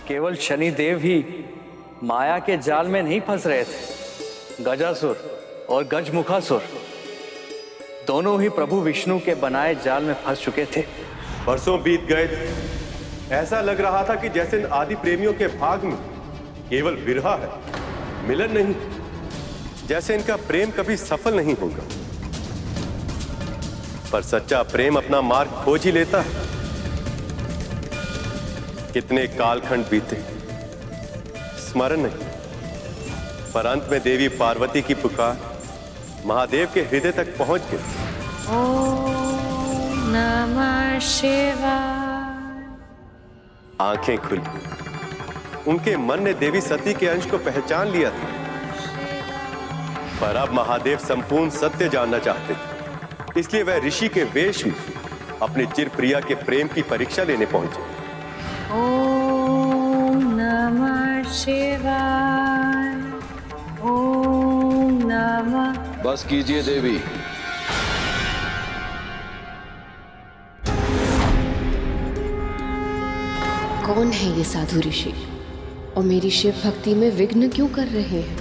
केवल शनिदेव ही माया के जाल में नहीं फंस रहे थे। गजासुर और गजमुखासुर दोनों ही प्रभु विष्णु के बनाए जाल में फंस चुके थे। बरसों बीत गए थे, ऐसा लग रहा था कि जैसे इन आदि प्रेमियों के भाग में केवल विरह है, मिलन नहीं। जैसे इनका प्रेम कभी सफल नहीं होगा। पर सच्चा प्रेम अपना मार्ग खोज ही लेता है। कितने कालखंड बीते, स्मरण नहीं, पर अंत में देवी पार्वती की पुकार महादेव के हृदय तक पहुंच गई। ओम नमः शिवाय। आंखें खुली, उनके मन ने देवी सती के अंश को पहचान लिया था। पर अब महादेव संपूर्ण सत्य जानना चाहते थे, इसलिए वह ऋषि के वेश में अपनी चिर प्रिया के प्रेम की परीक्षा लेने पहुंचे। ओम नमः शिवाय। ओम नमः। बस कीजिए देवी। कौन है ये साधु ऋषि और मेरी शिव भक्ति में विघ्न क्यों कर रहे हैं?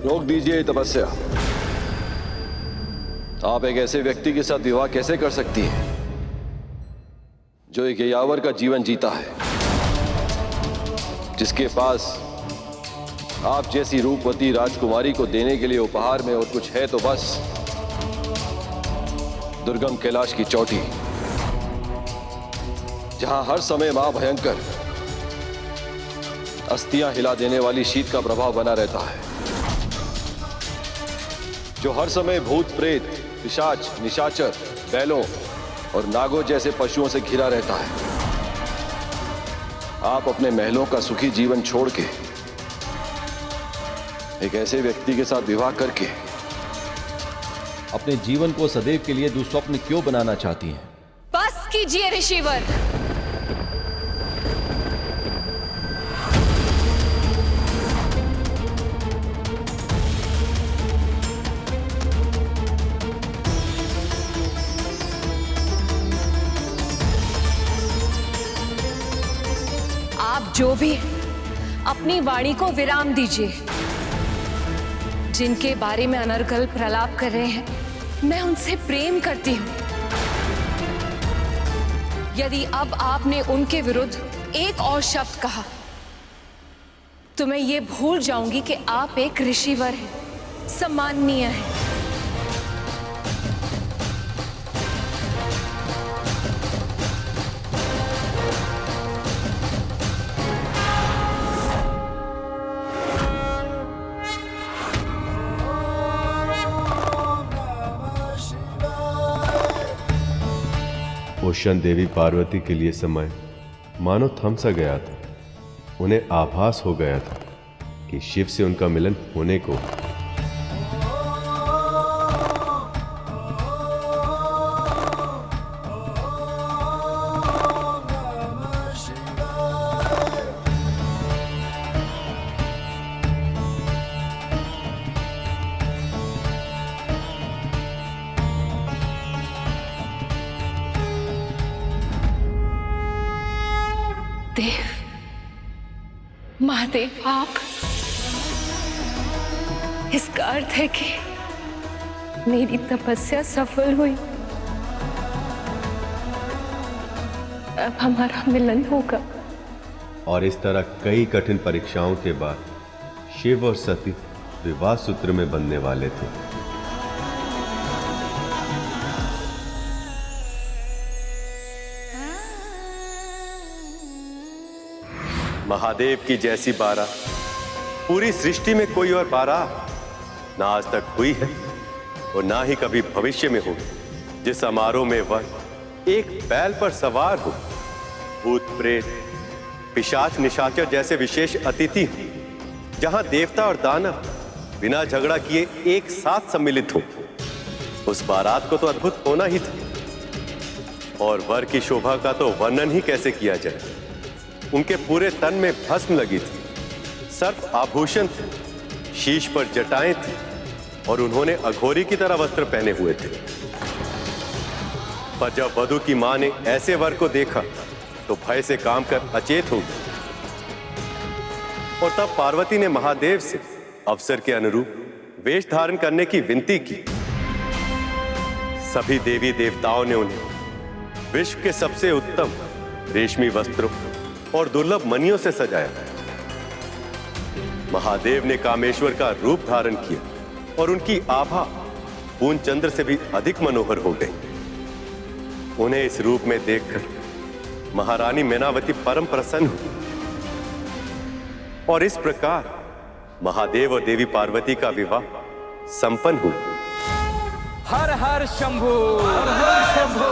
रोक दीजिए ये तपस्या। आप एक ऐसे व्यक्ति के साथ विवाह कैसे कर सकती हैं जो एक यावर का जीवन जीता है, जिसके पास आप जैसी रूपवती राजकुमारी को देने के लिए उपहार में और कुछ है तो बस दुर्गम कैलाश की चोटी, जहां हर समय मां भयंकर अस्थियां हिला देने वाली शीत का प्रभाव बना रहता है, जो हर समय भूत प्रेत पिशाच निशाचर बैलों और नागों जैसे पशुओं से घिरा रहता है। आप अपने महलों का सुखी जीवन छोड़ के एक ऐसे व्यक्ति के साथ विवाह करके अपने जीवन को सदैव के लिए दुस्वप्न क्यों बनाना चाहती हैं? बस कीजिए ऋषिवर। आप जो भी अपनी वाणी को विराम दीजिए। जिनके बारे में अनर्गल प्रलाप कर रहे हैं, मैं उनसे प्रेम करती हूं। यदि अब आपने उनके विरुद्ध एक और शब्द कहा तो मैं ये भूल जाऊंगी कि आप एक ऋषिवर हैं, सम्माननीय हैं। उस क्षण देवी पार्वती के लिए समय मानो थम सा गया था। उन्हें आभास हो गया था कि शिव से उनका मिलन होने को। देव, महादेव, आप, इसका अर्थ है कि मेरी तपस्या सफल हुई। अब हमारा मिलन होगा। और इस तरह कई कठिन परीक्षाओं के बाद शिव और सती विवाह सूत्र में बंधने वाले थे। महादेव की जैसी बारात पूरी सृष्टि में कोई और बारात ना आज तक हुई है और ना ही कभी भविष्य में होगी। जिस समारोह में वह एक बैल पर सवार हो, भूत प्रेत पिशाच निशाचर जैसे विशेष अतिथि, जहां देवता और दानव बिना झगड़ा किए एक साथ सम्मिलित हो, उस बारात को तो अद्भुत होना ही था। और वर की शोभा का तो वर्णन ही कैसे किया जाए। उनके पूरे तन में भस्म लगी थी, सर्प आभूषण थे, शीश पर जटाएं थी और उन्होंने अघोरी की तरह वस्त्र पहने हुए थे। पर जब वधू की मां ने ऐसे वर को देखा तो भय से काम कर अचेत हो गई। और तब पार्वती ने महादेव से अवसर के अनुरूप वेश धारण करने की विनती की। सभी देवी देवताओं ने उन्हें विश्व के सबसे उत्तम रेशमी वस्त्रों और दुर्लभ मणियों से सजाया। महादेव ने कामेश्वर का रूप धारण किया और उनकी आभा पूर्ण चंद्र से भी अधिक मनोहर हो गई। उन्हें इस रूप में देखकर महारानी मैनावती परम प्रसन्न हुई और इस प्रकार महादेव और देवी पार्वती का विवाह संपन्न हुआ। हर हर शंभू, हर हर शंभू,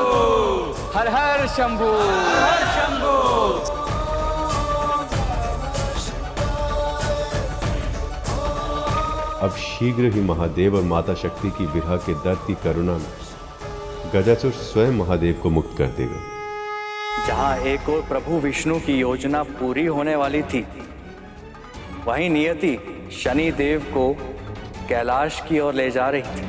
हर हर शंभू, हर हर शंभू। अब शीघ्र ही महादेव और माता शक्ति की विरह के दर्द की करुणा में गजासुर स्वयं महादेव को मुक्त कर देगा। जहां एक और प्रभु विष्णु की योजना पूरी होने वाली थी, वहीं नियति शनि देव को कैलाश की ओर ले जा रही थी।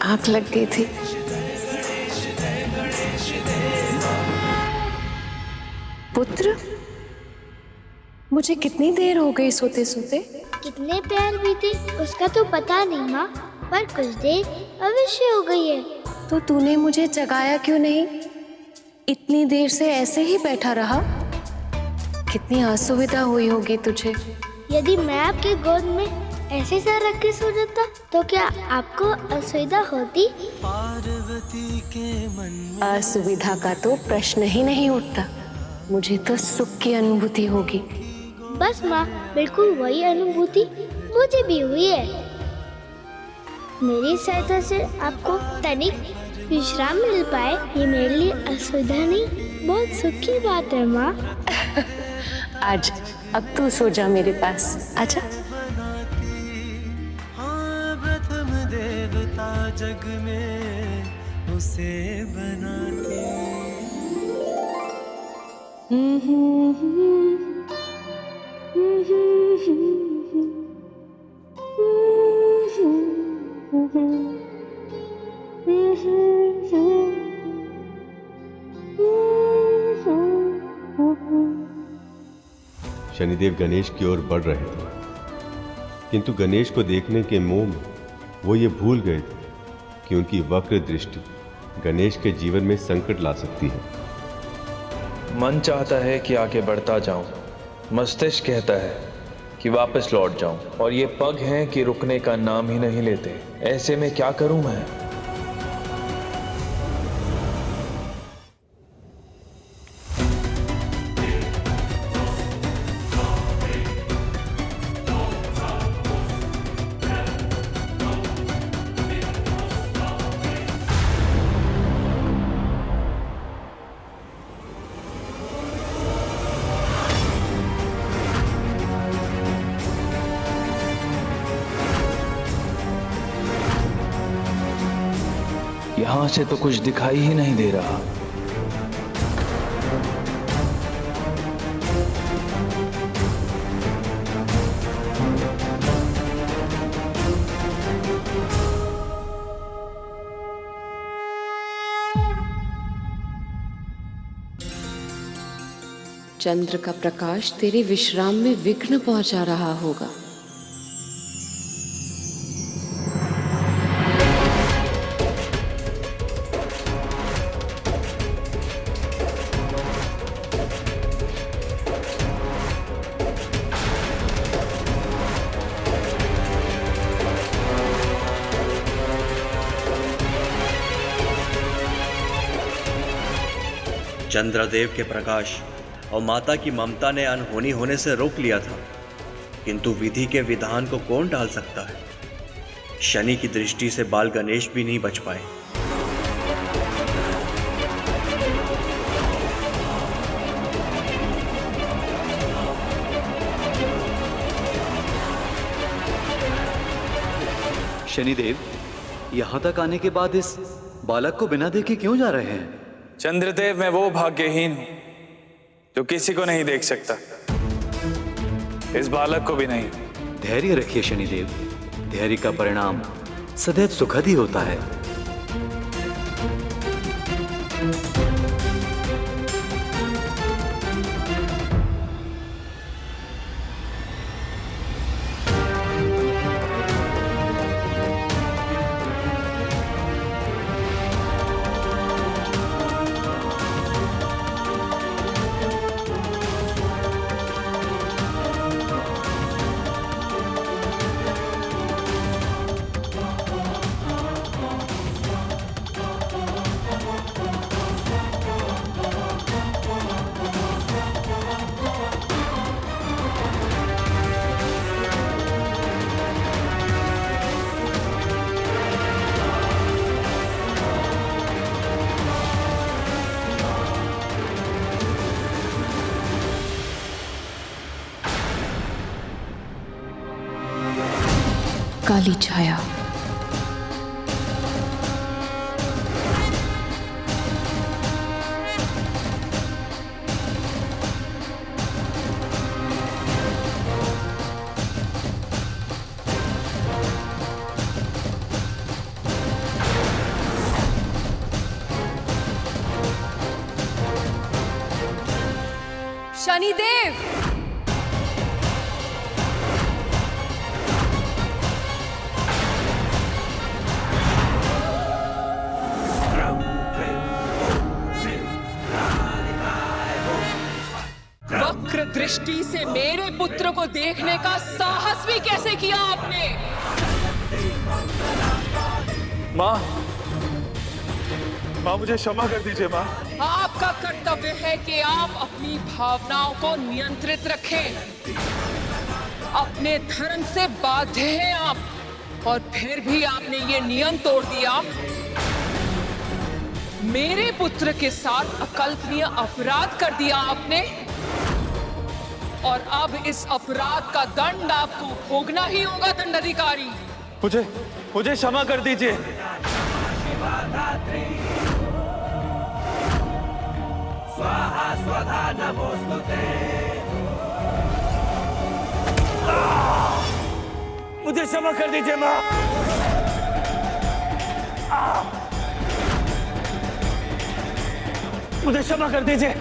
आग लग गई थी। पुत्र, मुझे कितनी देर हो गई सोते सोते? कितने प्यार बीते उसका तो पता नहीं माँ, पर कुछ देर अवश्य हो गई है। तो तूने मुझे जगाया क्यों नहीं? इतनी देर से ऐसे ही बैठा रहा। कितनी असुविधा हुई होगी तुझे। यदि मैं आपके गोद में ऐसे सर रख के सो जाता तो क्या आपको असुविधा होती? असुविधा का तो प्रश्न ही नहीं उठता। मुझे तो सुख की अनुभूति होगी। बस माँ, बिल्कुल वही अनुभूति मुझे भी हुई है। मेरी सहायता से आपको तनिक विश्राम मिल पाए, ये मेरे लिए असुविधा नहीं, बहुत सुख की बात है माँ। आज अब तू सो जा मेरे पास, आजा। जग में उसे बनाते। शनिदेव गणेश की ओर बढ़ रहे थे, किंतु गणेश को देखने के मोह में वो ये भूल गए थे कि उनकी वक्र दृष्टि गणेश के जीवन में संकट ला सकती है। मन चाहता है कि आगे बढ़ता जाऊं, मस्तिष्क कहता है कि वापस लौट जाऊं, और ये पग हैं कि रुकने का नाम ही नहीं लेते। ऐसे में क्या करूं मैं? यहां से तो कुछ दिखाई ही नहीं दे रहा। चंद्र का प्रकाश तेरे विश्राम में विघ्न पहुंचा रहा होगा। चंद्रदेव के प्रकाश और माता की ममता ने अनहोनी होने से रोक लिया था, किंतु विधि के विधान को कौन टाल सकता है? शनि की दृष्टि से बाल गणेश भी नहीं बच पाए। शनिदेव, यहाँ तक आने के बाद इस बालक को बिना देखे क्यों जा रहे हैं? चंद्रदेव, मैं वो भाग्यहीन हूं जो किसी को नहीं देख सकता, इस बालक को भी नहीं। धैर्य रखिए शनिदेव, धैर्य का परिणाम सदैव सुखद ही होता है। काली छाया। शनिदेव, वक्र दृष्टि से मेरे पुत्र को देखने का साहस भी कैसे किया आपने? माँ, मुझे क्षमा कर दीजिए माँ। आपका कर्तव्य है कि आप अपनी भावनाओं को नियंत्रित रखें। अपने धर्म से बाध्य हैं आप, और फिर भी आपने ये नियम तोड़ दिया। मेरे पुत्र के साथ अकल्पनीय अपराध कर दिया आपने, और अब इस अपराध का दंड आपको भोगना ही होगा दंडाधिकारी। मुझे क्षमा कर दीजिए। स्वाहा स्वधा नमोस्तुते। मुझे क्षमा कर दीजिए माँ। मुझे क्षमा कर दीजिए।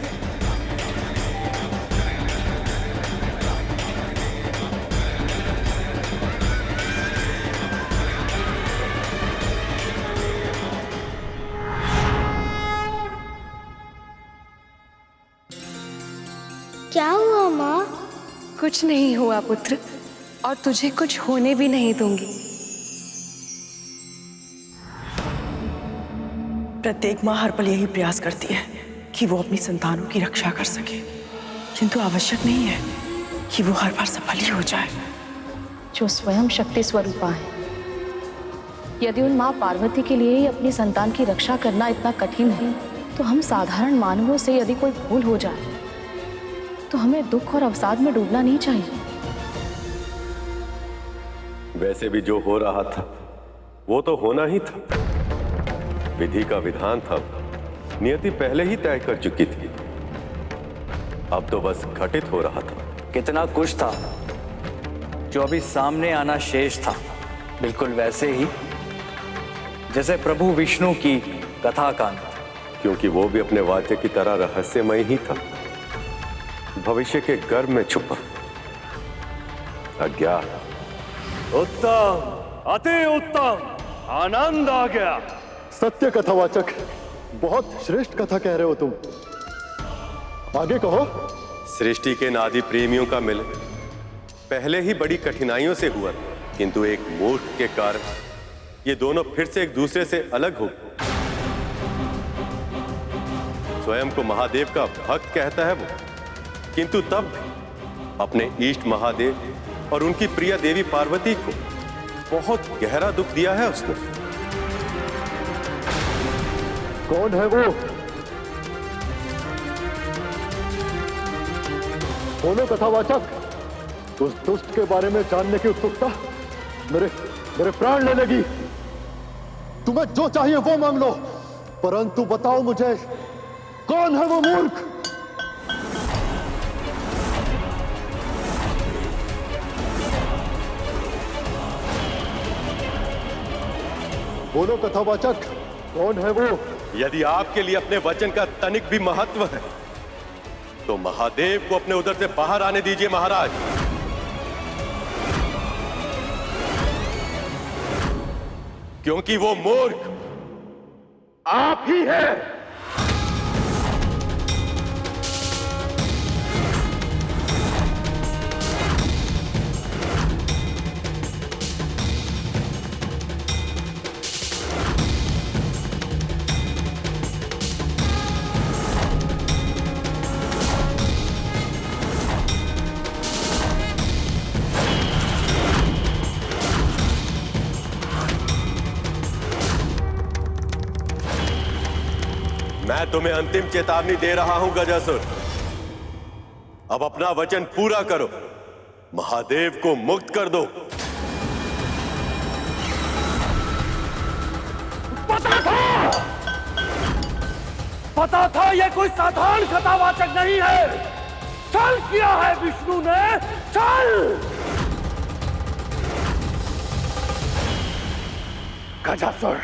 क्या हुआ माँ? कुछ नहीं हुआ पुत्र, और तुझे कुछ होने भी नहीं दूंगी। प्रत्येक माँ हर पल यही प्रयास करती है कि वो अपनी संतानों की रक्षा कर सके, किंतु आवश्यक नहीं है कि वो हर बार सफल ही हो जाए। जो स्वयं शक्ति स्वरूपा है, यदि उन माँ पार्वती के लिए ही अपनी संतान की रक्षा करना इतना कठिन है, तो हम साधारण मानवों से यदि कोई भूल हो जाए तो हमें दुख और अवसाद में डूबना नहीं चाहिए। वैसे भी जो हो रहा था वो तो होना ही था। विधि का विधान था, नियति पहले ही तय कर चुकी थी। अब तो बस घटित हो रहा था। कितना कुछ था जो अभी सामने आना शेष था, बिल्कुल वैसे ही जैसे प्रभु विष्णु की कथा कांड, क्योंकि वो भी अपने वाद्य की तरह रहस्यमय ही था, भविष्य के गर्भ में छुपा। अज्ञान। उत्तम, अति उत्तम, आनंद आ गया। सत्य कथावाचक, बहुत श्रेष्ठ कथा कह रहे हो तुम। आगे कहो। सृष्टि के नादी प्रेमियों का मिलन पहले ही बड़ी कठिनाइयों से हुआ, किंतु एक मूर्ख के कारण ये दोनों फिर से एक दूसरे से अलग हो गए। स्वयं को महादेव का भक्त कहता है वो, किंतु तब भी अपने इष्ट महादेव और उनकी प्रिय देवी पार्वती को बहुत गहरा दुख दिया है उसने। कौन है वो? बोलो कथावाचक। उस दुष्ट के बारे में जानने की उत्सुकता मेरे प्राण ले लेगी। तुम्हें जो चाहिए वो मांग लो, परंतु बताओ मुझे कौन है वो मूर्ख? बोलो कथावाचक, कौन है वो? यदि आपके लिए अपने वचन का तनिक भी महत्व है तो महादेव को अपने उदर से बाहर आने दीजिए महाराज। क्योंकि वो मूर्ख आप ही है। मैं तुम्हें अंतिम चेतावनी दे रहा हूं गजासुर। अब अपना वचन पूरा करो, महादेव को मुक्त कर दो। पता था ये कोई साधारण कथावाचक नहीं है। छल किया है विष्णु ने, छल। गजासुर,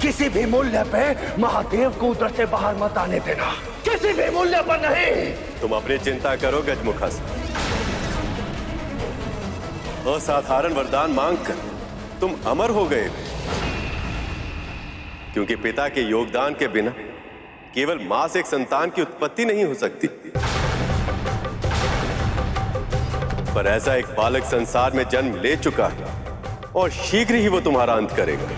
किसी भी मूल्य पे महादेव को उधर से बाहर मत आने देना, किसी भी मूल्य पर नहीं। तुम अपनी चिंता करो गजमुखासुर। असाधारण वरदान मांगकर तुम अमर हो गए, क्योंकि पिता के योगदान के बिना केवल मां से एक संतान की उत्पत्ति नहीं हो सकती। पर ऐसा एक बालक संसार में जन्म ले चुका है और शीघ्र ही वो तुम्हारा अंत करेगा।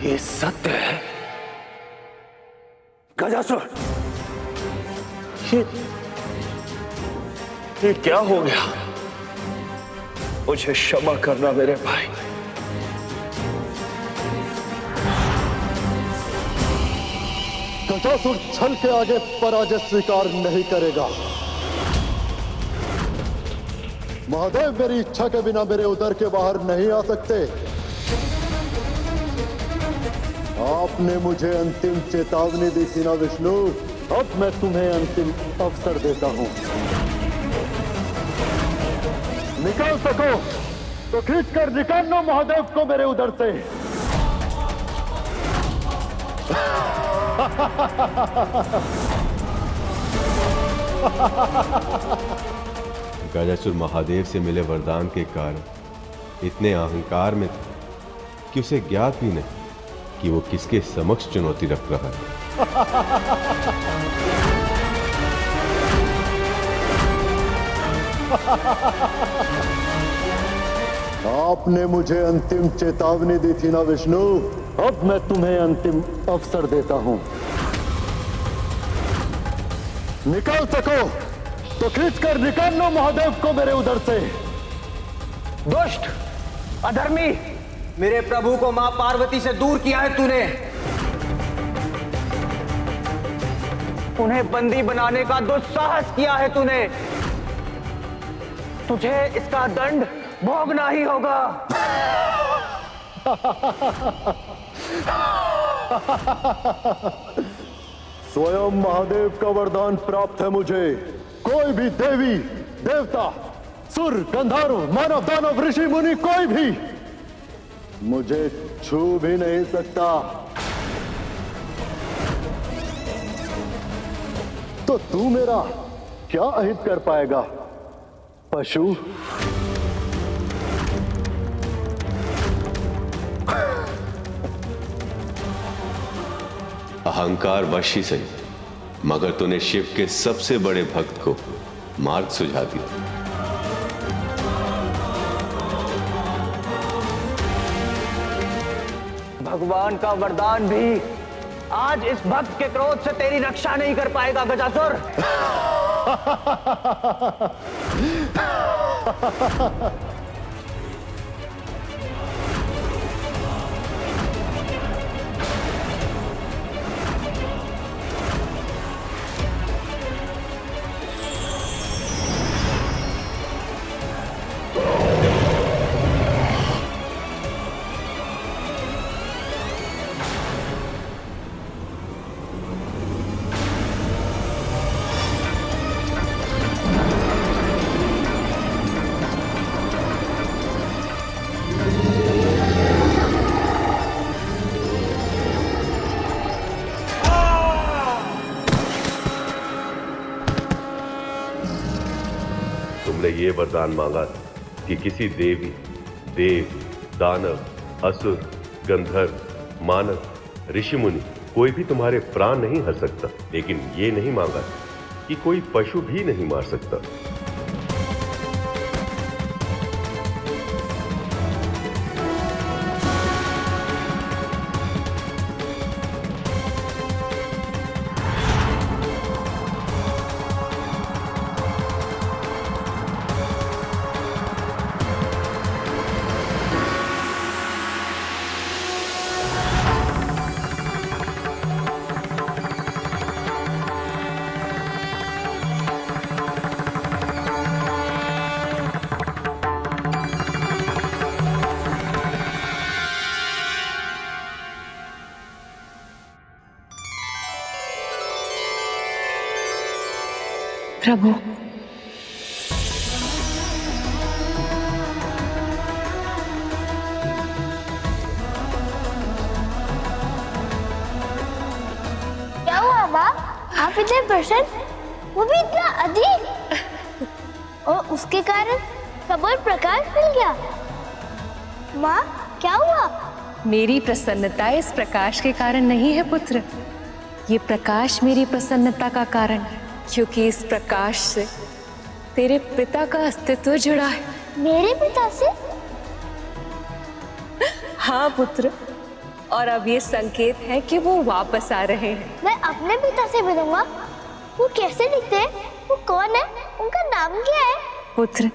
ये सत्य है गजासुर। ये क्या हो गया? मुझे क्षमा करना मेरे भाई। गजासुर छल के आगे पराजय स्वीकार नहीं करेगा। महादेव मेरी इच्छा के बिना मेरे उदर के बाहर नहीं आ सकते। आपने मुझे अंतिम चेतावनी दी थी ना विष्णु, अब मैं तुम्हें अंतिम अवसर देता हूं। निकाल सको तो खींचकर निकालो महादेव को मेरे उदर से। गजासुर महादेव से मिले वरदान के कारण इतने अहंकार में था कि उसे ज्ञात भी नहीं कि वो किसके समक्ष चुनौती रख रहा है। आपने मुझे अंतिम चेतावनी दी थी ना विष्णु, अब मैं तुम्हें अंतिम अवसर देता हूं। निकाल सको तो खींचकर निकालो महादेव को मेरे उदर से। दुष्ट, अधर्मी, मेरे प्रभु को मां पार्वती से दूर किया है तूने। उन्हें बंदी बनाने का दुस्साहस किया है तूने। तुझे इसका दंड भोगना ही होगा। स्वयं महादेव का वरदान प्राप्त है मुझे। कोई भी देवी, देवता, सुर, गंधर्व, मानव, दानव, ऋषि, मुनि, कोई भी मुझे छू भी नहीं सकता। तो तू मेरा क्या अहित कर पाएगा पशु? अहंकार वश ही सही, मगर तूने शिव के सबसे बड़े भक्त को मार्ग सुझा दिया। भगवान का वरदान भी आज इस भक्त के क्रोध से तेरी रक्षा नहीं कर पाएगा गजासुर। तुमने ये वरदान मांगा था कि किसी देवी, देव, दानव, असुर, गंधर्व, मानव, ऋषि मुनि कोई भी तुम्हारे प्राण नहीं हर सकता, लेकिन ये नहीं मांगा था कि कोई पशु भी नहीं मार सकता। प्रभु, क्या हुआ माँ? आप इतने प्रसन्न, वो भी इतना अधिक, और उसके कारण सब और प्रकाश मिल गया। माँ क्या हुआ? मेरी प्रसन्नता इस प्रकाश के कारण नहीं है पुत्र, ये प्रकाश मेरी प्रसन्नता का कारण है, क्योंकि इस प्रकाश से तेरे पिता का अस्तित्व जुड़ा है। मेरे पिता से? हाँ पुत्र, और अब ये संकेत है कि वो वापस आ रहे हैं। मैं अपने पिता से मिलूंगा। वो कैसे दिखते हैं? वो कौन है? उनका नाम क्या है? पुत्र,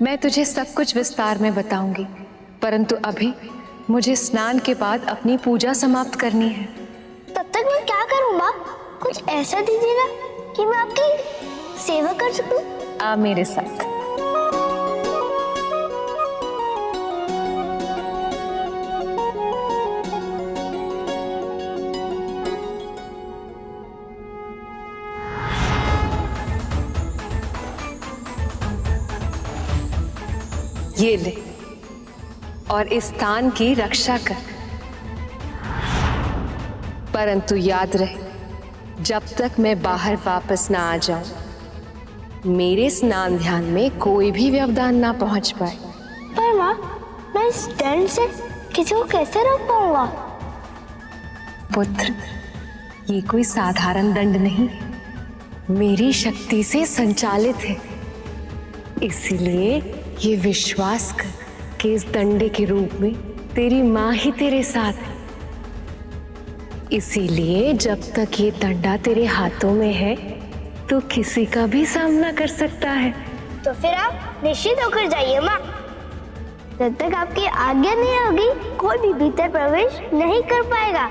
मैं तुझे सब कुछ विस्तार में बताऊंगी, परंतु अभी मुझे स्नान के बाद अपनी पूजा समाप्त करनी है। तब तक मैं क्या करूँ माँ? कुछ ऐसा दीजिए ना कि मैं आपकी सेवा कर सकूं। आ मेरे साथ। ये ले और इस स्थान की रक्षा कर, परंतु याद रहे, जब तक मैं बाहर वापस ना आ जाऊं, मेरे स्नान ध्यान में कोई भी व्यवधान ना पहुंच पाए। पर माँ, मैं इस दंड से किसी को कैसे रोक पाऊंगा? पुत्र, ये कोई साधारण दंड नहीं, मेरी शक्ति से संचालित है। इसीलिए ये विश्वास कर कि इस दंडे के रूप में तेरी माँ ही तेरे साथ है। इसीलिए जब तक ये दंडा तेरे हाथों में है तो किसी का भी सामना कर सकता है। तो फिर आप निश्चित होकर जाइए माँ। जब तक आपकी आज्ञा नहीं होगी, कोई भी भीतर प्रवेश नहीं कर पाएगा।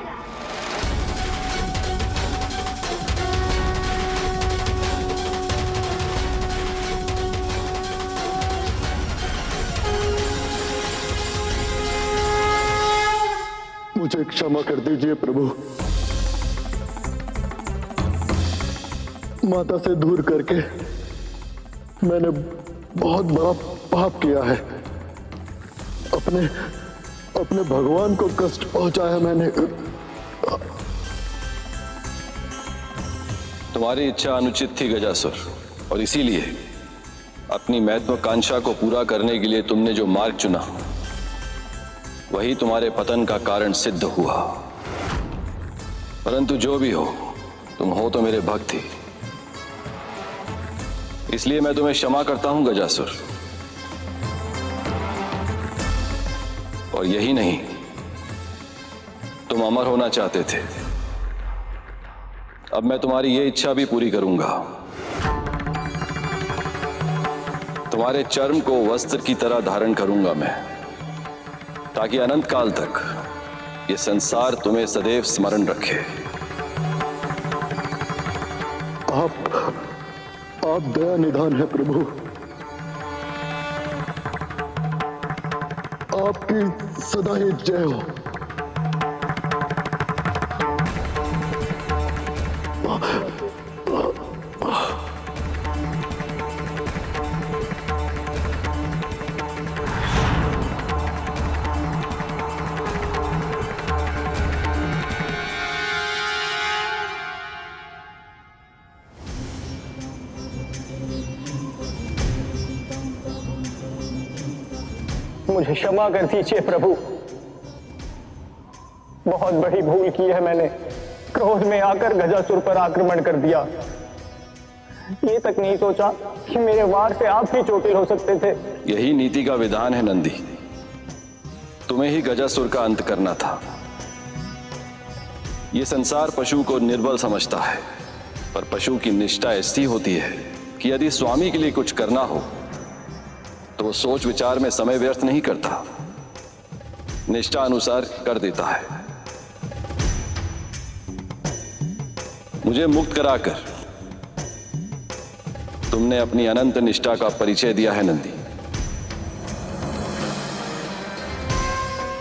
मुझे क्षमा कर दीजिए प्रभु। माता से दूर करके मैंने बहुत बड़ा पाप किया है। अपने भगवान को कष्ट पहुंचाया मैंने। तुम्हारी इच्छा अनुचित थी गजासुर, और इसीलिए अपनी महत्वाकांक्षा को पूरा करने के लिए तुमने जो मार्ग चुना वही तुम्हारे पतन का कारण सिद्ध हुआ। परंतु जो भी हो, तुम हो तो मेरे भक्त ही, इसलिए मैं तुम्हें क्षमा करता हूं गजासुर। और यही नहीं, तुम अमर होना चाहते थे, अब मैं तुम्हारी ये इच्छा भी पूरी करूंगा। तुम्हारे चर्म को वस्त्र की तरह धारण करूंगा मैं, ताकि अनंत काल तक ये संसार तुम्हें सदैव स्मरण रखे। आप दया निधान है प्रभु। आपकी सदा ही जय हो। मुझे क्षमा कर दीजिए प्रभु। बहुत बड़ी भूल की है मैंने। क्रोध में आकर गजासुर पर आक्रमण कर दिया। ये तक नहीं सोचा कि मेरे वार से आप भी चोटिल हो सकते थे। यही नीति का विधान है नंदी। तुम्हें ही गजासुर का अंत करना था। ये संसार पशु को निर्बल समझता है, पर पशु की निष्ठा ऐसी होती है कि यदि स्वामी के लिए कुछ करना हो तो वो सोच विचार में समय व्यर्थ नहीं करता, निष्ठा अनुसार कर देता है। मुझे मुक्त कराकर तुमने अपनी अनंत निष्ठा का परिचय दिया है नंदी।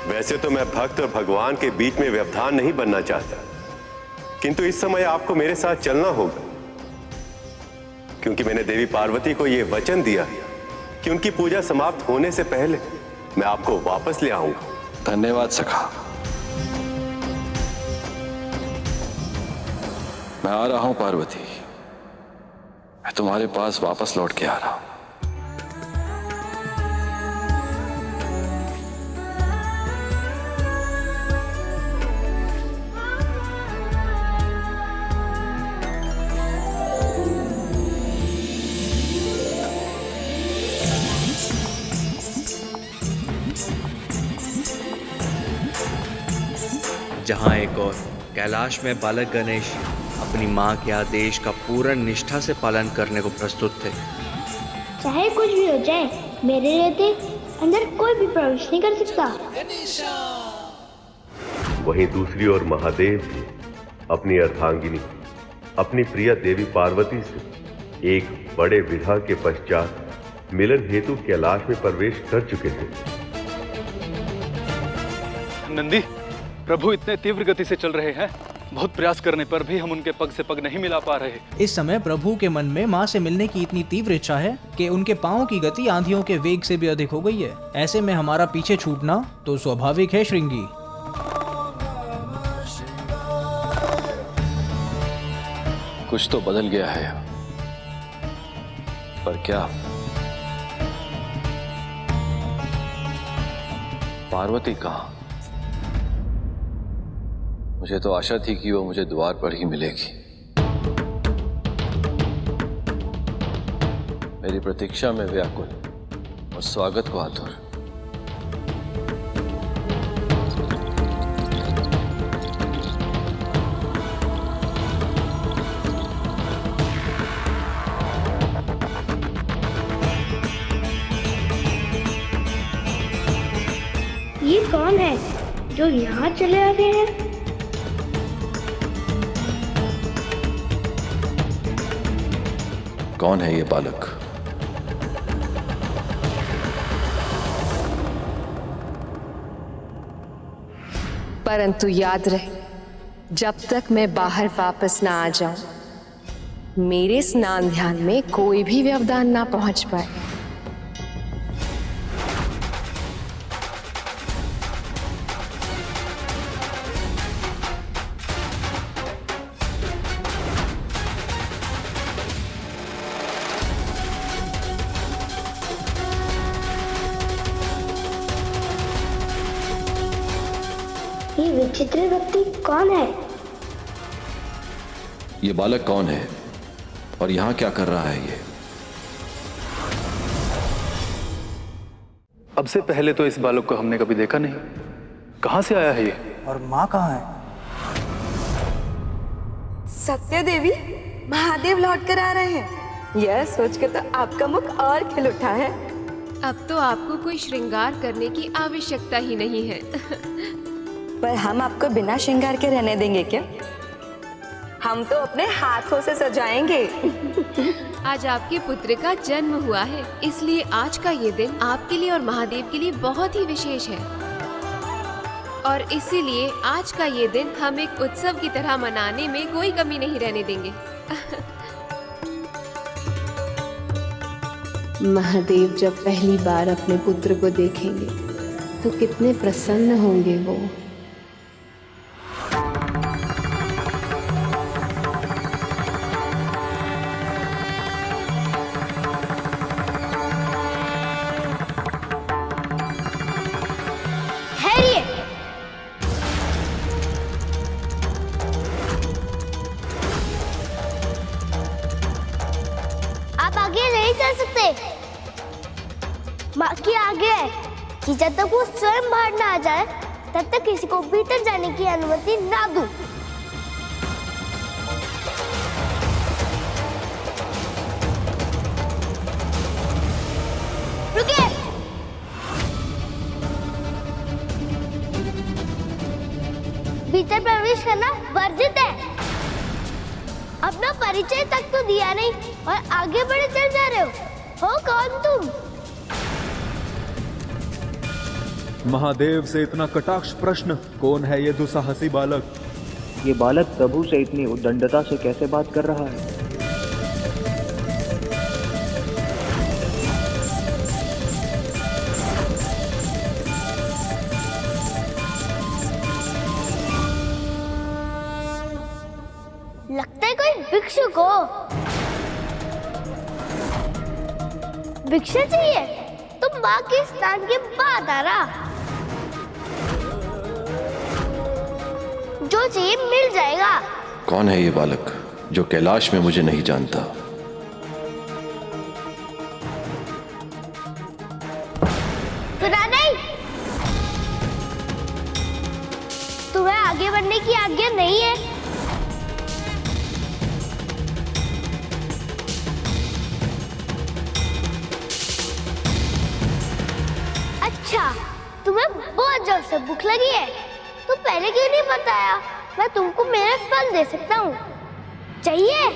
वैसे तो मैं भक्त और भगवान के बीच में व्यवधान नहीं बनना चाहता, किंतु इस समय आपको मेरे साथ चलना होगा, क्योंकि मैंने देवी पार्वती को यह वचन दिया कि उनकी पूजा समाप्त होने से पहले मैं आपको वापस ले आऊंगा। धन्यवाद सखा। मैं आ रहा हूं पार्वती। मैं तुम्हारे पास वापस लौट के आ रहा हूं। जहां एक और कैलाश में बालक गणेश अपनी मां के आदेश का पूर्ण निष्ठा से पालन करने को प्रस्तुत थे। चाहे कुछ भी हो जाए, मेरे रहते अंदर कोई भी प्रवेश नहीं कर सकता। वहीं दूसरी ओर महादेव भी अपनी अर्धांगिनी, अपनी प्रिय देवी पार्वती से एक बड़े विधा के पश्चात मिलन हेतु कैलाश में प्रवेश कर चुके थे। नंदी, प्रभु इतने तीव्र गति से चल रहे हैं, बहुत प्रयास करने पर भी हम उनके पग से पग नहीं मिला पा रहे। इस समय प्रभु के मन में माँ से मिलने की इतनी तीव्र इच्छा है कि उनके पाँव की गति आंधियों के वेग से भी अधिक हो गई है। ऐसे में हमारा पीछे छूटना तो स्वाभाविक है श्रृंगी। कुछ तो बदल गया है, पर क्या? पार्वती कहाँ? मुझे तो आशा थी कि वो मुझे द्वार पर ही मिलेगी। मेरी प्रतीक्षा में व्याकुल और स्वागत को आतुर। ये कौन है जो यहाँ चले आ गए हैं? कौन है ये बालक? परंतु याद रहे, जब तक मैं बाहर वापस ना आ जाऊं, मेरे स्नान ध्यान में कोई भी व्यवधान ना पहुंच पाए। ये विचित्र व्यक्ति कौन है? ये बालक कौन है और यहाँ क्या कर रहा है ये? अब से पहले तो इस बालक को हमने कभी देखा नहीं। कहाँ से आया है ये? और माँ कहाँ है? सत्य देवी, महादेव लौट कर आ रहे हैं। यह सोच के तो आपका मुख और खिल उठा है। अब तो आपको कोई श्रृंगार करने की आवश्यकता ही नहीं है। पर हम आपको बिना श्रृंगार के रहने देंगे क्या? हम तो अपने हाथों से सजाएंगे। आज आपके पुत्र का जन्म हुआ है, इसलिए आज का ये दिन आपके लिए और महादेव के लिए बहुत ही विशेष है। और इसीलिए आज का ये दिन हम एक उत्सव की तरह मनाने में कोई कमी नहीं रहने देंगे। महादेव जब पहली बार अपने पुत्र को देखेंगे तो कितने प्रसन्न होंगे वो। माँ की आज्ञा है कि जब तक वो स्वयं बाहर ना आ जाए तब तक किसी को भीतर जाने की अनुमति ना दूं। रुकिए। भीतर प्रवेश करना वर्जित है। अपना परिचय तक तो दिया नहीं और आगे बढ़े चल जा रहे हो कौन तुम? महादेव से इतना कटाक्ष प्रश्न, कौन है ये दुस्साहसी बालक? ये बालक प्रभु से इतनी उद्दंडता से कैसे बात कर रहा है? लगता है कोई भिक्षुक हो। भिक्षा चाहिए तो माँ के स्थान के बाद आ रहा। जो चाहिए मिल जाएगा। कौन है ये बालक जो कैलाश में मुझे नहीं जानता? सुना नहीं? तुम्हें आगे बढ़ने की आज्ञा नहीं है। अच्छा, तुम्हें बहुत जोर से भूख लगी है तो पहले क्यों नहीं बताया? मैं तुमको मेरे फल दे सकता हूँ, चाहिए?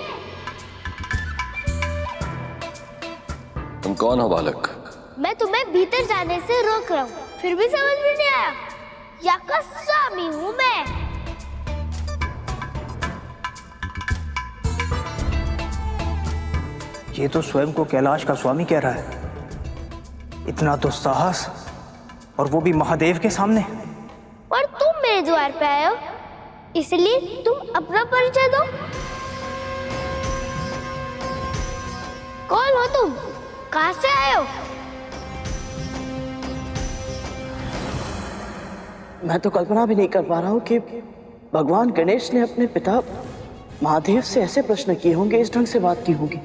तुम कौन हो बालक? मैं तुम्हें भीतर जाने से रोक रहा हूँ, फिर भी समझ में नहीं आया? यहाँ का स्वामी हूँ मैं। ये तो स्वयं को कैलाश का स्वामी कह रहा है। इतना दुस्साहस, और वो भी महादेव के सामने। और तुम मेरे द्वार पे आए हो, इसलिए तुम अपना परिचय दो। कौन हो तुम? कहाँ से आए हो? मैं तो कल्पना भी नहीं कर पा रहा हूँ कि भगवान गणेश ने अपने पिता महादेव से ऐसे प्रश्न किए होंगे, इस ढंग से बात की होगी।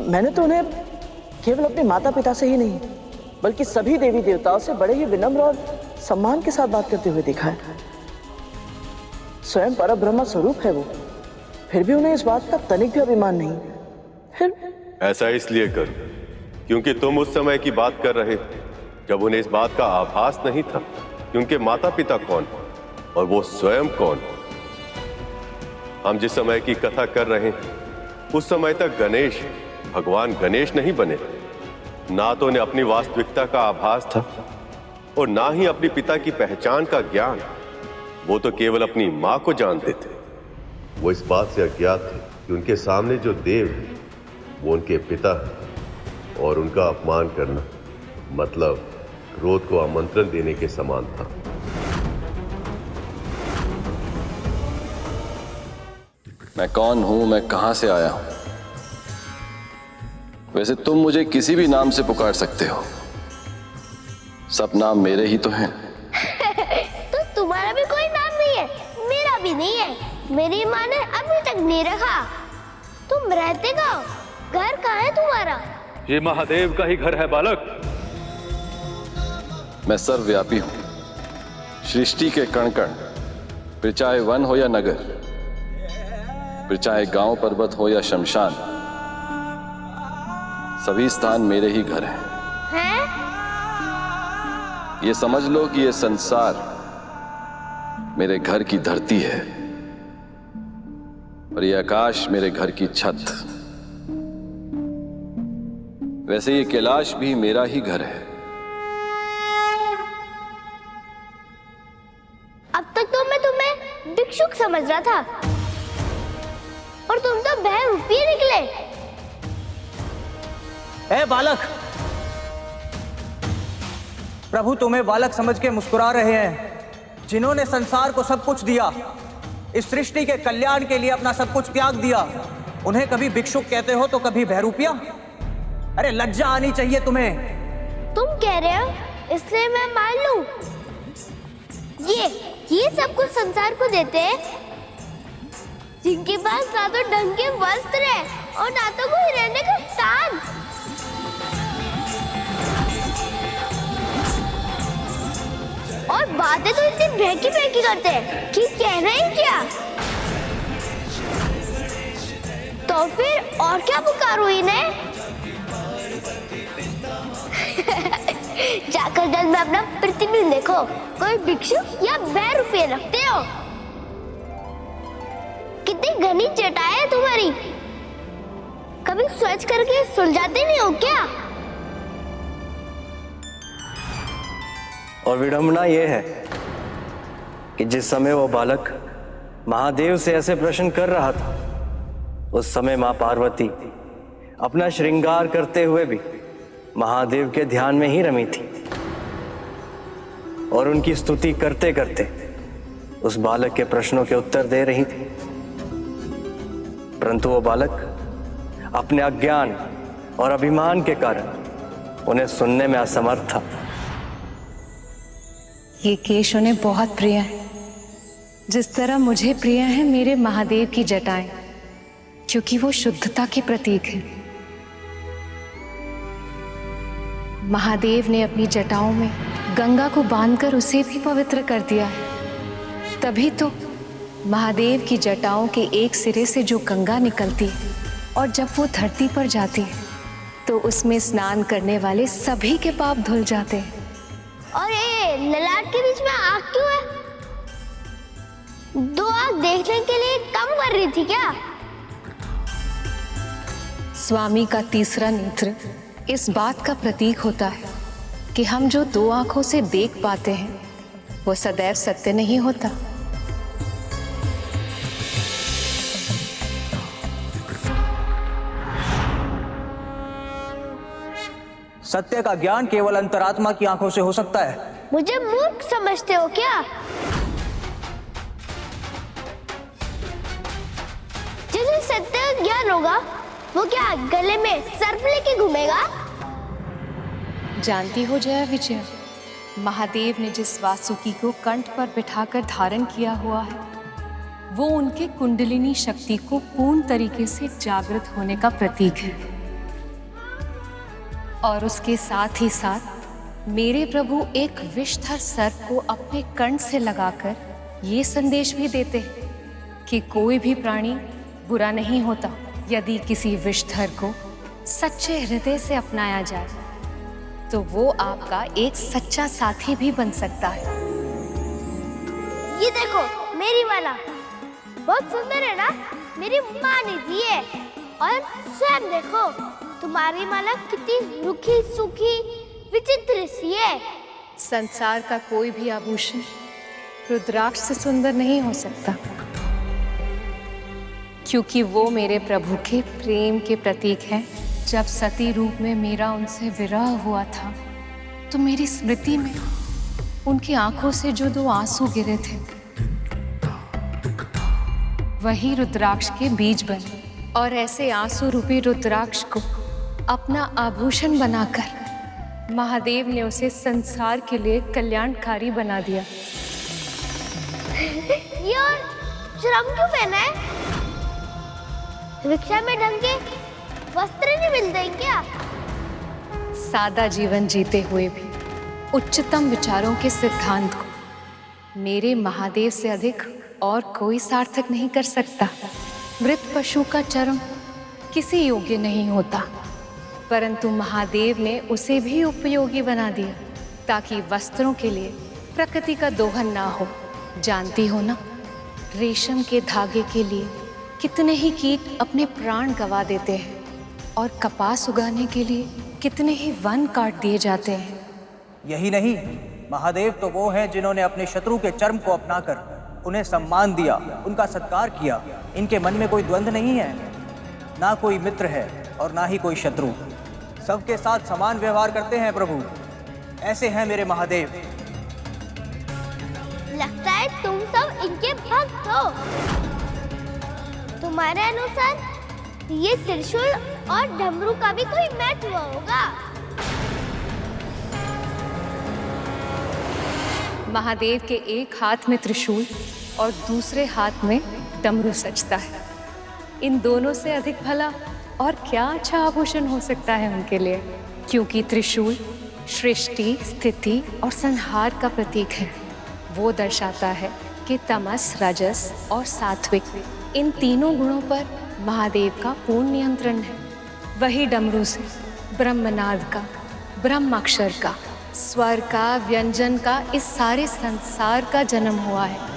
मैंने तो उन्हें केवल अपने माता पिता से ही नहीं बल्कि सभी देवी देवताओं से बड़े ही विनम्र और सम्मान के साथ बात करते हुए देखा है। स्वयं परब्रह्म स्वरूप है वो, फिर भी उन्हें इस बात का तनिक भी अभिमान नहीं। फिर ऐसा इसलिए कर क्योंकि तुम उस समय की बात कर रहे थे जब उन्हें इस बात का आभास नहीं था कि उनके माता पिता कौन और वो स्वयं कौन। हम जिस समय की कथा कर रहे हैं उस समय तक गणेश भगवान गणेश नहीं बने। ना तो उन्हें अपनी वास्तविकता का आभास था और ना ही अपने पिता की पहचान का ज्ञान। वो तो केवल अपनी मां को जानते थे। वो इस बात से अज्ञात थे कि उनके सामने जो देव है वो उनके पिता है और उनका अपमान करना मतलब क्रोध को आमंत्रण देने के समान था। मैं कौन हूं, मैं कहां से आया हूं? वैसे तुम मुझे किसी भी नाम से पुकार सकते हो, सब नाम मेरे ही तो हैं। तो तुम्हारा भी कोई नाम नहीं है, मेरा भी नहीं है। मेरी माँ ने अभी तक नहीं रखा। तुम रहते कहाँ? घर कहाँ है तुम्हारा? ये महादेव का ही घर है बालक। मैं सर्वव्यापी हूं, सृष्टि के कण कण, फिर चाहे वन हो या नगर, फिर चाहे गांव पर्वत हो या शमशान, सभी स्थान मेरे ही घर हैं। ये समझ लो कि ये संसार मेरे घर की धरती है और ये आकाश मेरे घर की छत। वैसे ये कैलाश भी मेरा ही घर है। अब तक तो मैं तुम्हें भिक्षुक समझ रहा था और तुम तो बहरूपी निकले। ए बालक, प्रभु तुम्हें बालक समझ के मुस्कुरा रहे हैं। जिन्होंने संसार को सब कुछ दिया, इस सृष्टि के कल्याण के लिए अपना सब कुछ त्याग दिया, उन्हें कभी भिक्षुक कहते हो तो कभी बहरूपिया। अरे लज्जा आनी चाहिए तुम्हें। तुम कह रहे हो इसलिए मैं मान लूं। ये सब कुछ संसार को देते हैं, जिनके पास ना तो ढंग के वस्त्र है और ना तो कोई रहने का स्थान। और बातें तो इतनी बहकी बहकी करते हैं कि कह रहे हैं क्या? तो फिर और क्या पुकारूं इन्हें? जाकर जल में अपना प्रतिबिंब देखो, कोई भिक्षु या 2 रुपये रखते हो? कितनी घनी चटाई है तुम्हारी, कभी सोच करके सुलझाते नहीं हो क्या? और विडंबना यह है कि जिस समय वो बालक महादेव से ऐसे प्रश्न कर रहा था, उस समय मां पार्वती अपना श्रृंगार करते हुए भी महादेव के ध्यान में ही रमी थी और उनकी स्तुति करते करते उस बालक के प्रश्नों के उत्तर दे रही थी। परंतु वो बालक अपने अज्ञान और अभिमान के कारण उन्हें सुनने में असमर्थ था। ये केश उन्हें बहुत प्रिय है, जिस तरह मुझे प्रिय है मेरे महादेव की जटाएं, क्योंकि वो शुद्धता के प्रतीक है। महादेव ने अपनी जटाओं में गंगा को बांधकर उसे भी पवित्र कर दिया है। तभी तो महादेव की जटाओं के एक सिरे से जो गंगा निकलती है और जब वो धरती पर जाती है तो उसमें स्नान करने वाले सभी के पाप धुल जाते हैं। और ये ललाट के बीच में आग क्यों है? 2 आग देखने के लिए कम कर रही थी क्या? स्वामी का तीसरा नेत्र इस बात का प्रतीक होता है कि हम जो 2 आंखों से देख पाते हैं वो सदैव सत्य नहीं होता। सत्य का ज्ञान केवल अंतरात्मा की आंखों से हो सकता है। मुझे मूर्ख समझते हो क्या? जिसे सत्य का ज्ञान होगा वो क्या गले में सर्प लेके घूमेगा? जानती हो जया विजय, महादेव ने जिस वासुकी को कंठ पर बिठाकर धारण किया हुआ है वो उनके कुंडलिनी शक्ति को पूर्ण तरीके से जागृत होने का प्रतीक है। और उसके साथ ही साथ मेरे प्रभु एक विषधर सर्प को अपने कंठ से लगाकर ये संदेश भी देते हैं कि कोई भी प्राणी बुरा नहीं होता यदि किसी विषधर को सच्चे हृदय से अपनाया जाए तो वो आपका एक सच्चा साथी भी बन सकता है। ये देखो मेरी माला बहुत सुंदर है ना? मेरी माँ ने दी है। और स्वयं देखो तुम्हारी माला कितनी रूखी सूखी विचित्र सी है। संसार का कोई भी आभूषण रुद्राक्ष से सुंदर नहीं हो सकता, क्योंकि वो मेरे प्रभु के प्रेम के प्रतीक हैं। जब सती रूप में मेरा उनसे विरह हुआ था तो मेरी स्मृति में उनकी आंखों से जो 2 आंसू गिरे थे वही रुद्राक्ष के बीज बने। और ऐसे आंसू रूपी रुद्राक्ष को अपना आभूषण बनाकर महादेव ने उसे संसार के लिए कल्याणकारी बना दिया। ये और श्रम क्यों पहना है? रिक्शा में ढंग के वस्त्र नहीं मिलते हैं क्या? सादा जीवन जीते हुए भी उच्चतम विचारों के सिद्धांत को मेरे महादेव से अधिक और कोई सार्थक नहीं कर सकता। मृत पशु का चर्म किसी योग्य नहीं होता, परंतु महादेव ने उसे भी उपयोगी बना दिया ताकि वस्त्रों के लिए प्रकृति का दोहन ना हो। जानती हो ना, रेशम के धागे के लिए कितने ही कीट अपने प्राण गंवा देते हैं और कपास उगाने के लिए कितने ही वन काट दिए जाते हैं। यही नहीं, महादेव तो वो हैं जिन्होंने अपने शत्रु के चर्म को अपनाकर उन्हें सम्मान दिया, उनका सत्कार किया। इनके मन में कोई द्वंद्व नहीं है, ना कोई मित्र है और ना ही कोई शत्रु। सबके साथ समान व्यवहार करते हैं प्रभु। ऐसे हैं मेरे महादेव। लगता है तुम सब इनके भक्त हो। तुम्हारे अनुसार ये त्रिशूल और डमरू का भी कोई महत्व होगा। महादेव के एक हाथ में त्रिशूल और दूसरे हाथ में डमरू सजता है। इन दोनों से अधिक भला और क्या अच्छा आभूषण हो सकता है उनके लिए, क्योंकि त्रिशूल सृष्टि, स्थिति और संहार का प्रतीक है। वो दर्शाता है कि तमस, रजस और सात्विक इन तीनों गुणों पर महादेव का पूर्ण नियंत्रण है। वही डमरू से ब्रह्मनाद का, ब्रह्माक्षर का, स्वर का, व्यंजन का, इस सारे संसार का जन्म हुआ है।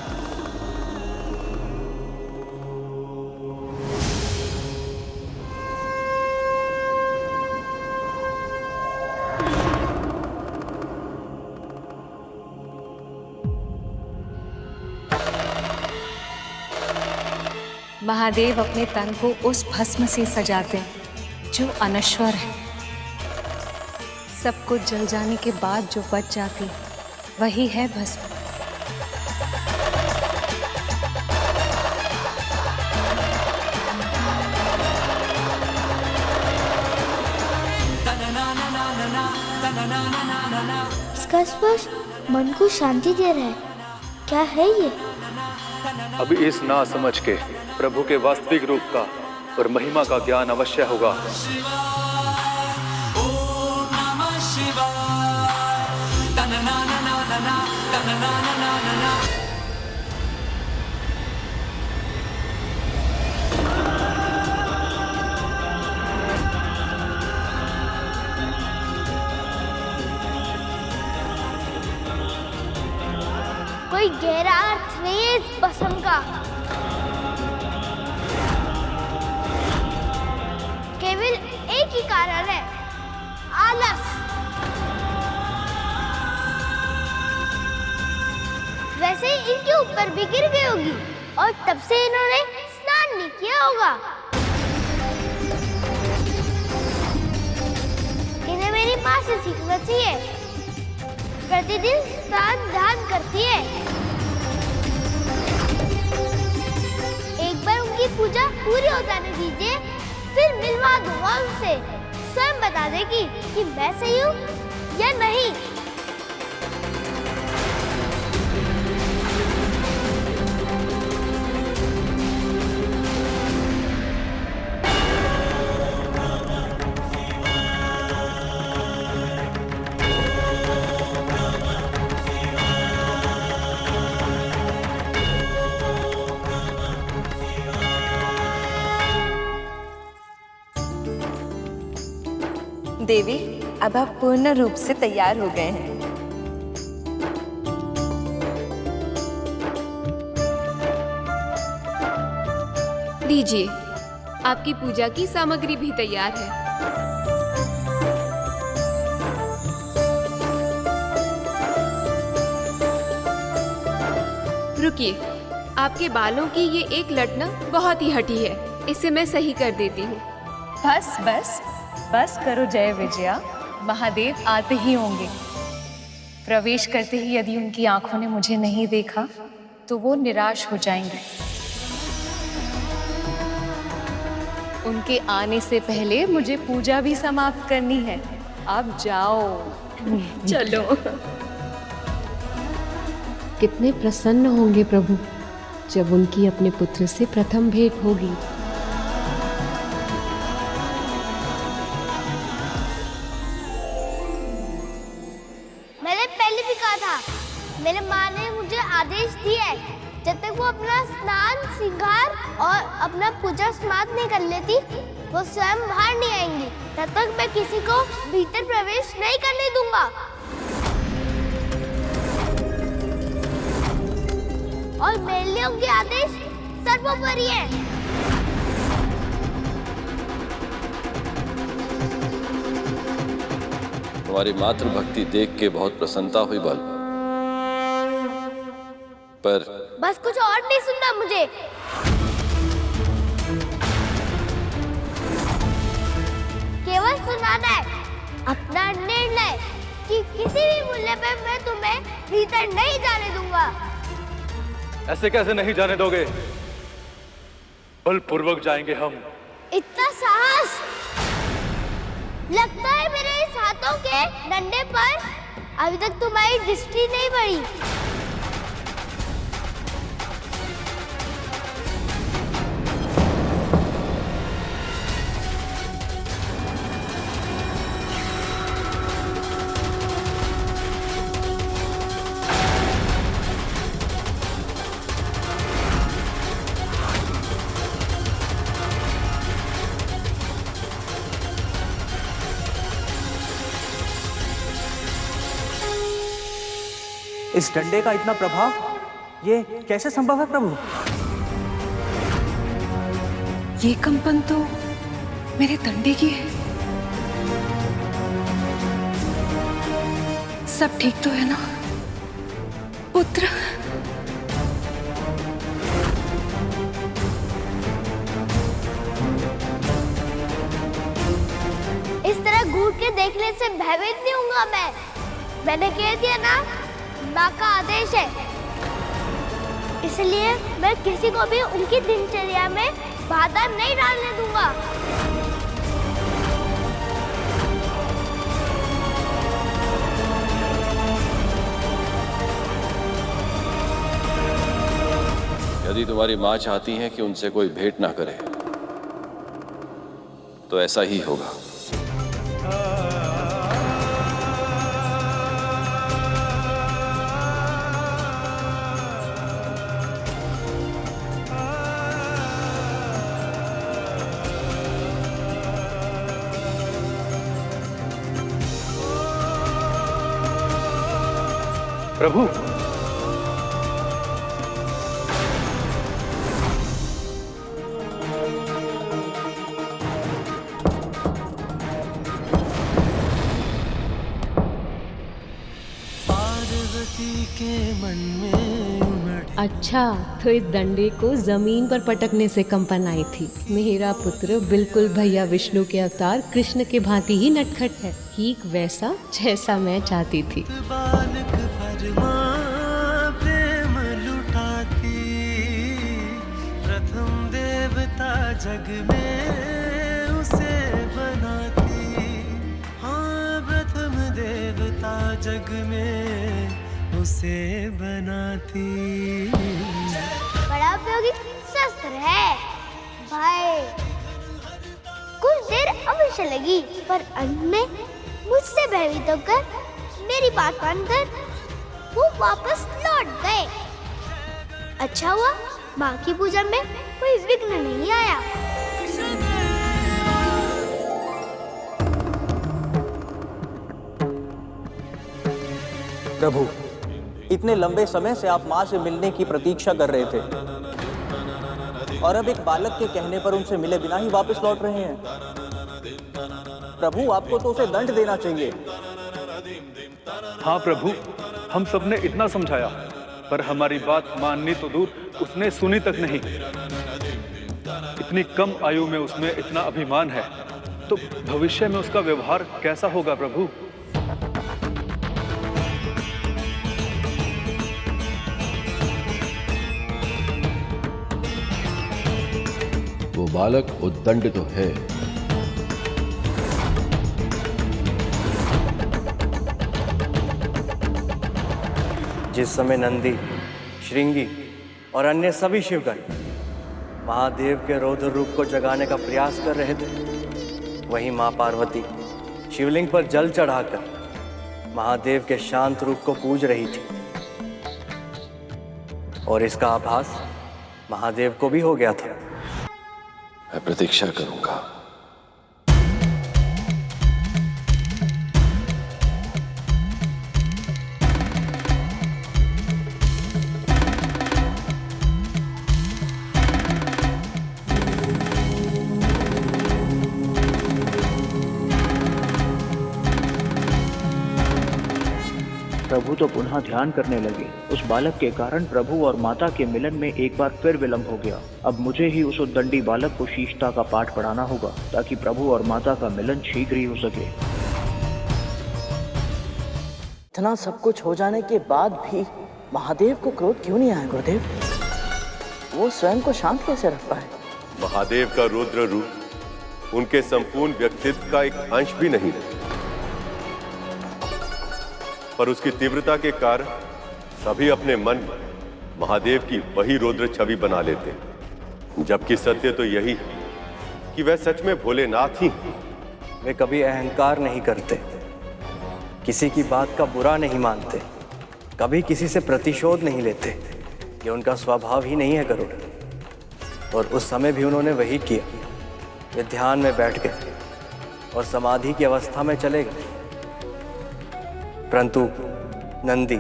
महादेव अपने तन को उस भस्म से सजाते हैं जो अनश्वर है। सब कुछ जल जाने के बाद जो बच जाती है वही है भस्म। इसका स्पर्श मन को शांति दे रहा है। क्या है ये? अब इस ना समझ के प्रभु के वास्तविक रूप का और महिमा का ज्ञान अवश्य होगा। कोई गहरा अर्थ नहीं है इस भस्म का। केवल एक ही कारण है, आलस। वैसे इनके ऊपर भी गिर गई होगी और तब से इन्होंने स्नान नहीं किया होगा। इन्हें मेरी माँ से सीखना चाहिए। प्रतिदिन स्नान ध्यान करती है। एक बार उनकी पूजा पूरी हो जाने दीजिए, फिर मिलवा दूंगा उनसे। स्वयं बता देगी कि मैं सही हूँ या नहीं। देवी, अब आप पूर्ण रूप से तैयार हो गए हैं। लीजिए, आपकी पूजा की सामग्री भी तैयार है। रुकिए, आपके बालों की ये एक लट ना बहुत ही हठी है। इसे मैं सही कर देती हूँ। बस बस बस करो जय विजया, महादेव आते ही होंगे। प्रवेश करते ही यदि उनकी आंखों ने मुझे नहीं देखा तो वो निराश हो जाएंगे। उनके आने से पहले मुझे पूजा भी समाप्त करनी है। अब जाओ। चलो। कितने प्रसन्न होंगे प्रभु जब उनकी अपने पुत्र से प्रथम भेंट होगी। मेरे माँ ने मुझे आदेश दिया है, जब तक वो अपना स्नान, श्रृंगार और अपना पूजा समाप्त नहीं कर लेती, वो स्वयं बाहर नहीं आएंगी। तब तक मैं किसी को भीतर प्रवेश नहीं करने दूंगा। और मेरे लिए उनके आदेश सर्वोपरि है। तुम्हारी मातृभक्ति देख के बहुत प्रसन्नता हुई बाल, पर बस कुछ और नहीं सुनना मुझे। केवल सुनाना है अपना निर्णय कि किसी भी मूल्य पर मैं तुम्हें भीतर नहीं जाने दूंगा। ऐसे कैसे नहीं जाने दोगे? बलपूर्वक जाएंगे हम। इतना साहस! लगता है मेरे इस हाथों के डंडे पर अभी तक तुम्हारी दृष्टि नहीं पड़ी। इस डंडे का इतना प्रभाव, ये कैसे संभव है प्रभु? ये कंपन तो मेरे डंडे की है। सब ठीक तो है ना पुत्र? इस तरह घूर के देखने से भयभीत नहीं हूँगा मैं। मैंने कह दिया ना, माँ का आदेश है, इसलिए मैं किसी को भी उनकी दिनचर्या में बाधा नहीं डालने दूंगा। यदि तुम्हारी माँ चाहती है कि उनसे कोई भेंट ना करे तो ऐसा ही होगा। प्रभु, अच्छा, तो इस डंडे को जमीन पर पटकने से कंपन आई थी। मेरा पुत्र बिल्कुल भैया विष्णु के अवतार कृष्ण के भांति ही नटखट है, ठीक वैसा जैसा मैं चाहती थी। प्रेम लुटाती, प्रथम देवता जग में उसे बनाती। हाँ, प्रथम देवता जग में उसे बनाती। बड़ा उपयोगी शस्त्र है भाई। कुछ देर अवश्य लगी, पर अंत में मुझसे भयभीत होकर मेरी बात मानकर वो वापस लौट गए। अच्छा हुआ माँ की पूजा में कोई विघ्न नहीं आया। प्रभु, इतने लंबे समय से आप माँ से मिलने की प्रतीक्षा कर रहे थे और अब एक बालक के कहने पर उनसे मिले बिना ही वापस लौट रहे हैं। प्रभु, आपको तो उसे दंड देना चाहिए। हाँ प्रभु, हम सबने इतना समझाया, पर हमारी बात माननी तो दूर, उसने सुनी तक नहीं। इतनी कम आयु में उसमें इतना अभिमान है, तो भविष्य में उसका व्यवहार कैसा होगा प्रभु? वो बालक उद्दंड तो है, जिस समय नंदी, श्रृंगी और अन्य सभी शिवगण महादेव के रौद्र रूप को जगाने का प्रयास कर रहे थे, वहीं मां पार्वती शिवलिंग पर जल चढ़ाकर महादेव के शांत रूप को पूज रही थी। और इसका आभास महादेव को भी हो गया था। मैं प्रतीक्षा करूंगा। प्रभु तो पुनः ध्यान करने लगे। उस बालक के कारण प्रभु और माता के मिलन में एक बार फिर विलंब हो गया। अब मुझे ही उस उद्दंडी बालक को शीशता का पाठ पढ़ाना होगा, ताकि प्रभु और माता का मिलन शीघ्र ही हो सके। इतना सब कुछ हो जाने के बाद भी महादेव को क्रोध क्यों नहीं आया गुरुदेव? वो स्वयं को शांत कैसे रख पाए? महादेव का रुद्र रूप उनके संपूर्ण व्यक्तित्व का एक अंश भी नहीं, पर उसकी तीव्रता के कारण सभी अपने मन में महादेव की वही रुद्र छवि बना लेते, जबकि सत्य तो यही है कि वह सच में भोलेनाथ ही हैं। वे कभी अहंकार नहीं करते, किसी की बात का बुरा नहीं मानते, कभी किसी से प्रतिशोध नहीं लेते। ये उनका स्वभाव ही नहीं है गरुड़। और उस समय भी उन्होंने वही किया। वे ध्यान में बैठ गए और समाधि की अवस्था में चले गए, परंतु नंदी,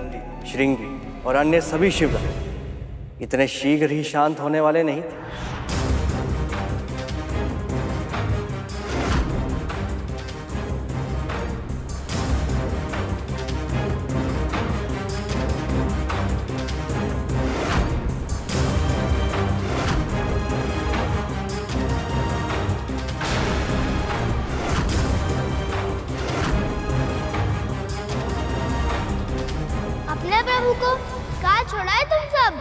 श्रृंगी और अन्य सभी शिवगण इतने शीघ्र ही शांत होने वाले नहीं थे। अपने प्रभु को कहाँ छोड़ा है तुम सब?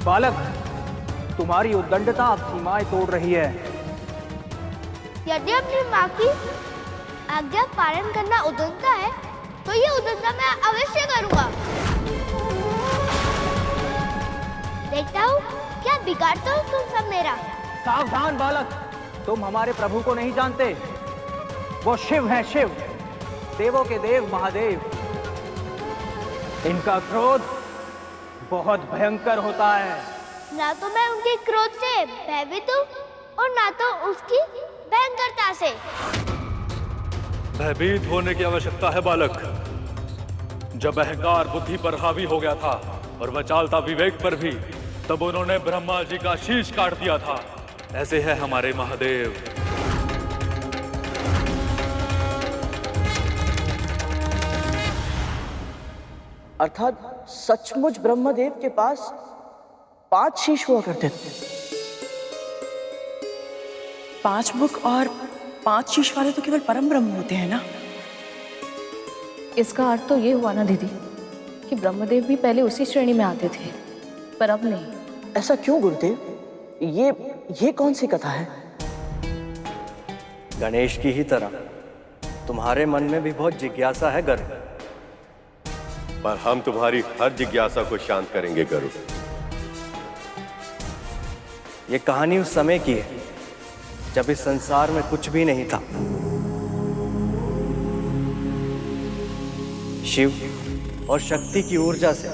बालक, तुम्हारी उद्दंडता अब सीमाएं तोड़ रही है। यदि अपनी माँ की आज्ञा पालन करना उद्दंडता है, तो ये उद्दंडता मैं अवश्य करूँगा। देखता हूँ क्या बिगाड़ते हो तुम सब मेरा। सावधान बालक, तुम हमारे प्रभु को नहीं जानते। वो शिव हैं, शिव, देवों के देव महादेव। इनका क्रोध बहुत भयंकर होता है। ना तो मैं उनके क्रोध से भयभीत हूँ और ना तो उसकी भयंकरता से। भयभीत होने की आवश्यकता है बालक। जब अहंकार बुद्धि पर हावी हो गया था और वह चालता विवेक पर भी, तब उन्होंने ब्रह्मा जी का शीश काट दिया था। ऐसे है हमारे महादेव। अर्थात सचमुच ब्रह्मदेव के पास 5 शीश हुआ करते थे। 5 मुख और 5 शीश वाले तो केवल परम ब्रह्म होते हैं ना। इसका अर्थ तो ये हुआ ना दीदी कि ब्रह्मदेव भी पहले उसी श्रेणी में आते थे, पर अब नहीं। ऐसा क्यों गुरुदेव? ये कौन सी कथा है? गणेश की ही तरह तुम्हारे मन में भी बहुत जिज्ञासा है गर्ग, पर हम तुम्हारी हर जिज्ञासा को शांत करेंगे गरुड़। ये कहानी उस समय की है जब इस संसार में कुछ भी नहीं था। शिव और शक्ति की ऊर्जा से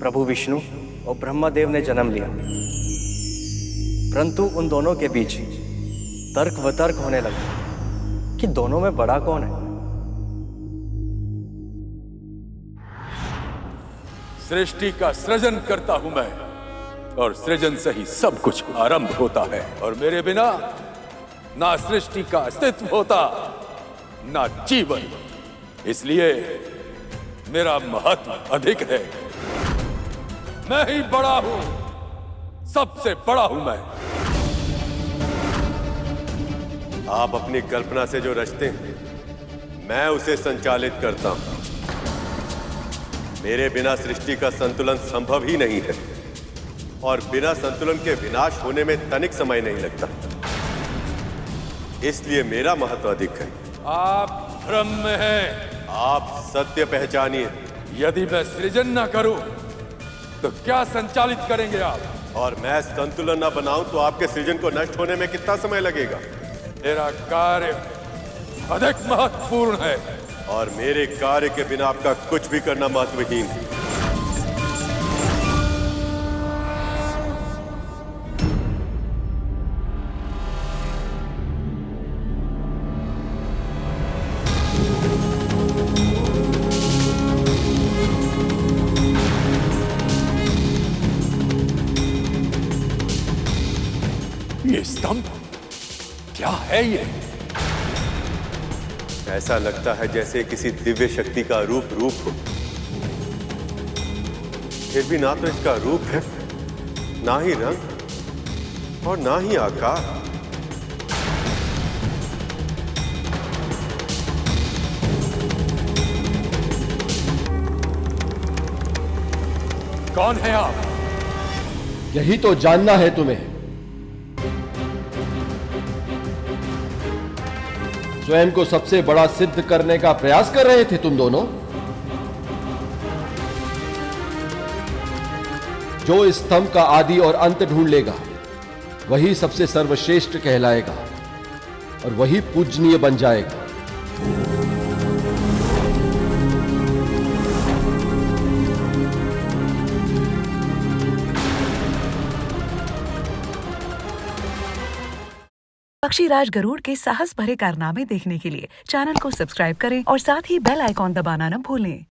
प्रभु विष्णु और ब्रह्मदेव ने जन्म लिया, परंतु उन दोनों के बीच तर्क वितर्क होने लगा कि दोनों में बड़ा कौन है। सृष्टि का सृजन करता हूं मैं, और सृजन से ही सब कुछ आरंभ होता है, और मेरे बिना ना सृष्टि का अस्तित्व होता ना जीवन। इसलिए मेरा महत्व अधिक है। मैं ही बड़ा हूं, सबसे बड़ा हूं मैं। आप अपनी कल्पना से जो रचते हैं, मैं उसे संचालित करता हूं। मेरे बिना सृष्टि का संतुलन संभव ही नहीं है, और बिना संतुलन के विनाश होने में तनिक समय नहीं लगता। इसलिए मेरा महत्व अधिक है। आप भ्रम में हैं। आप सत्य पहचानिए। यदि मैं सृजन ना करूं तो क्या संचालित करेंगे आप? और मैं संतुलन न बनाऊं तो आपके सृजन को नष्ट होने में कितना समय लगेगा? मेरा कार्य अधिक महत्वपूर्ण है, और मेरे कार्य के बिना आपका कुछ भी करना महत्वहीन है। ये स्तंभ क्या है? ये ऐसा लगता है जैसे किसी दिव्य शक्ति का रूप हो। फिर भी ना तो इसका रूप है, ना ही रंग, और ना ही आकार। कौन है आप? यही तो जानना है तुम्हें। स्वयं को सबसे बड़ा सिद्ध करने का प्रयास कर रहे थे तुम दोनों। जो इस स्तंभ का आदि और अंत ढूंढ लेगा, वही सबसे सर्वश्रेष्ठ कहलाएगा और वही पूजनीय बन जाएगा। पक्षीराज गरुड़ के साहस भरे कारनामे देखने के लिए चैनल को सब्सक्राइब करें और साथ ही बेल आइकॉन दबाना न भूलें।